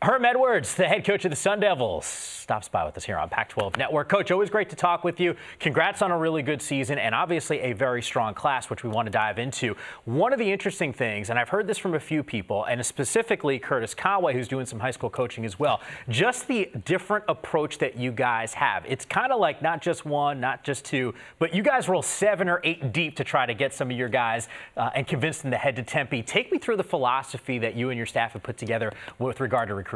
Herm Edwards, the head coach of the Sun Devils, stops by with us here on Pac-12 Network. Coach, always great to talk with you. Congrats on a really good season and obviously a very strong class, which we want to dive into. One of the interesting things, and I've heard this from a few people, and specifically Curtis Conway, who's doing some high school coaching as well, just the different approach that you guys have. It's kind of like not just one, not just two, but you guys roll 7 or 8 deep to try to get some of your guys and convince them to head to Tempe. Take me through the philosophy that you and your staff have put together with regard to recruiting.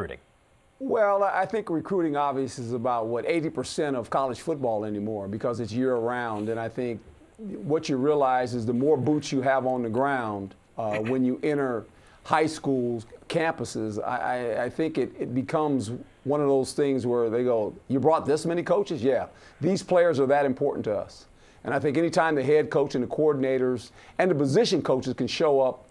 Well, I think recruiting obviously is about, 80% of college football anymore because it's year-round. And I think what you realize is the more boots you have on the ground when you enter high schools, campuses, I think it becomes one of those things where they go, you brought this many coaches? Yeah. These players are that important to us. And I think anytime the head coach and the coordinators and the position coaches can show up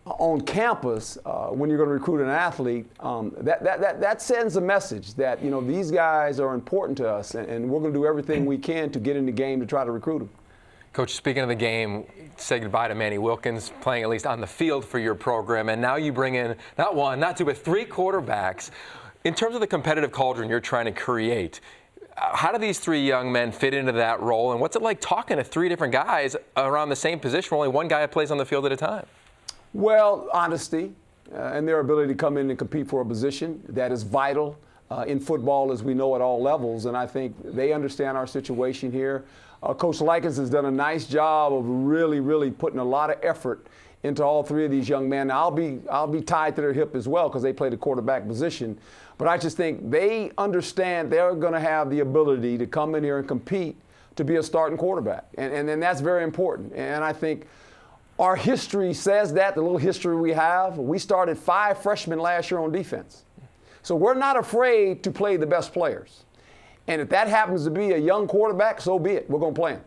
on campus when you're going to recruit an athlete, that sends a message that, you know, these guys are important to us, and we're going to do everything we can to get in the game to try to recruit them. Coach, speaking of the game, say goodbye to Manny Wilkins, playing at least on the field for your program, and now you bring in not one, not two, but 3 quarterbacks. In terms of the competitive cauldron you're trying to create, how do these 3 young men fit into that role, and what's it like talking to 3 different guys around the same position where only one guy plays on the field at a time? Well, honesty and their ability to come in and compete for a position that is vital in football, as we know, at all levels. And I think they understand our situation here. Coach Likens has done a nice job of really putting a lot of effort into all 3 of these young men. Now, I'll be tied to their hip as well because they play the quarterback position. But I just think they understand they're going to have the ability to come in here and compete to be a starting quarterback. And that's very important. And I think our history says that, the little history we have. We started 5 freshmen last year on defense. So we're not afraid to play the best players. And if that happens to be a young quarterback, so be it. We're going to play him.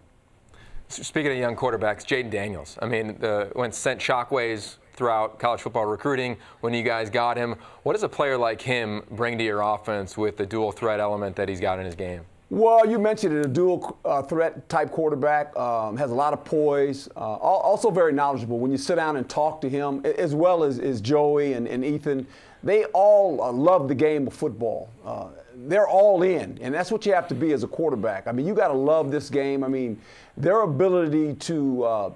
Speaking of young quarterbacks, Jaden Daniels, I mean, went sent shockwaves throughout college football recruiting when you guys got him. What does a player like him bring to your offense with the dual threat element that he's got in his game? Well, you mentioned it, a dual threat type quarterback, has a lot of poise, also very knowledgeable. When you sit down and talk to him, as well as Joey and Ethan, they all love the game of football. They're all in, and that's what you have to be as a quarterback. I mean, you got to love this game. I mean, their ability to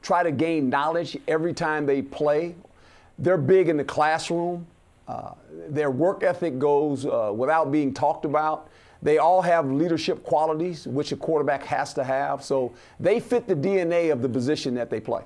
try to gain knowledge every time they play. They're big in the classroom. Their work ethic goes without being talked about. They all have leadership qualities, which a quarterback has to have. So they fit the DNA of the position that they play.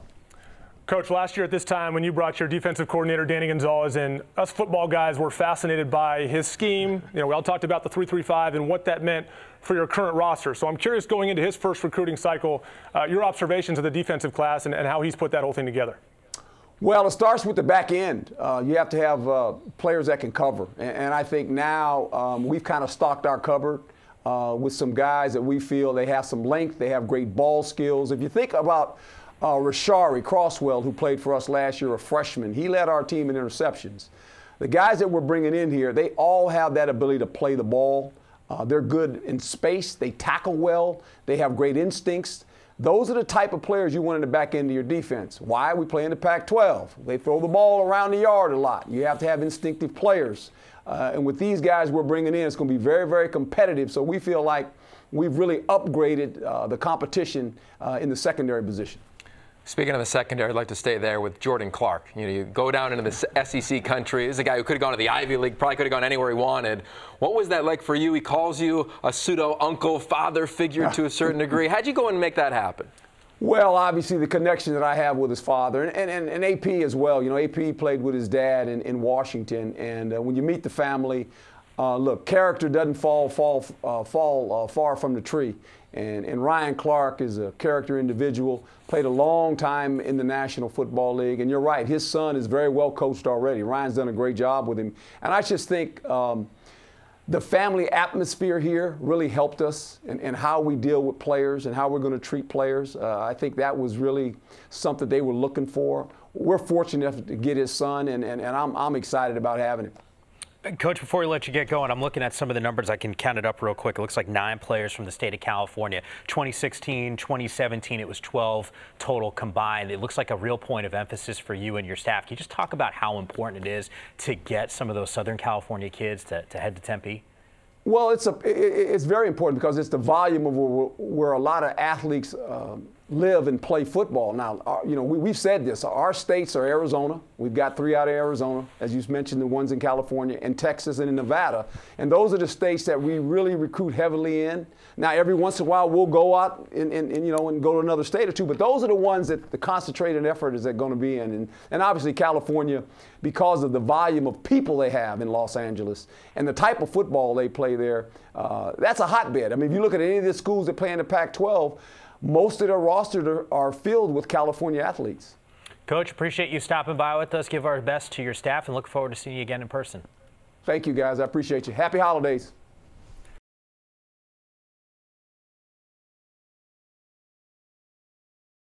Coach, last year at this time when you brought your defensive coordinator, Danny Gonzalez, in, us football guys were fascinated by his scheme. You know, we all talked about the 3-3-5 and what that meant for your current roster. So I'm curious, going into his first recruiting cycle, your observations of the defensive class and how he's put that whole thing together. Well, it starts with the back end. You have to have players that can cover. And I think now we've kind of stocked our cupboard with some guys that we feel they have some length, they have great ball skills. If you think about Rashari Crosswell, who played for us last year, a freshman, he led our team in interceptions. The guys that we're bringing in here, they all have that ability to play the ball. They're good in space. They tackle well. They have great instincts. Those are the type of players you want in the back end of your defense. Why? We play in the Pac-12. They throw the ball around the yard a lot. You have to have instinctive players. And with these guys we're bringing in, it's going to be very competitive. So we feel like we've really upgraded the competition in the secondary position. Speaking of the secondary, I'd like to stay there with Jordan Clark. You know, you go down into the SEC country. This is a guy who could have gone to the Ivy League, probably could have gone anywhere he wanted. What was that like for you? He calls you a pseudo-uncle, father figure to a certain degree. How'd you go and make that happen? Well, obviously the connection that I have with his father and AP as well. You know, AP played with his dad in Washington, and when you meet the family, look, character doesn't fall far from the tree. And Ryan Clark is a character individual, played a long time in the National Football League. And you're right, his son is very well coached already. Ryan's done a great job with him. And I just think the family atmosphere here really helped us in how we deal with players and how we're going to treat players. I think that was really something they were looking for. We're fortunate enough to get his son, and I'm excited about having him. Coach, before we let you get going, I'm looking at some of the numbers. I can count it up real quick. It looks like 9 players from the state of California. 2016, 2017, it was 12 total combined. It looks like a real point of emphasis for you and your staff. Can you just talk about how important it is to get some of those Southern California kids to head to Tempe? Well, it's very important because it's the volume of where a lot of athletes live and play football. Now, we've said this. Our states are Arizona. We've got 3 out of Arizona, as you mentioned, the ones in California, and Texas and in Nevada. And those are the states that we really recruit heavily in. Now, every once in a while, we'll go out and go to another state or two. But those are the ones that the concentrated effort is going to be in. And obviously, California, because of the volume of people they have in Los Angeles and the type of football they play there, that's a hotbed. I mean, if you look at any of the schools that play in the Pac-12, most of their roster are filled with California athletes. Coach, appreciate you stopping by with us. Give our best to your staff and look forward to seeing you again in person. Thank you, guys. I appreciate you. Happy holidays.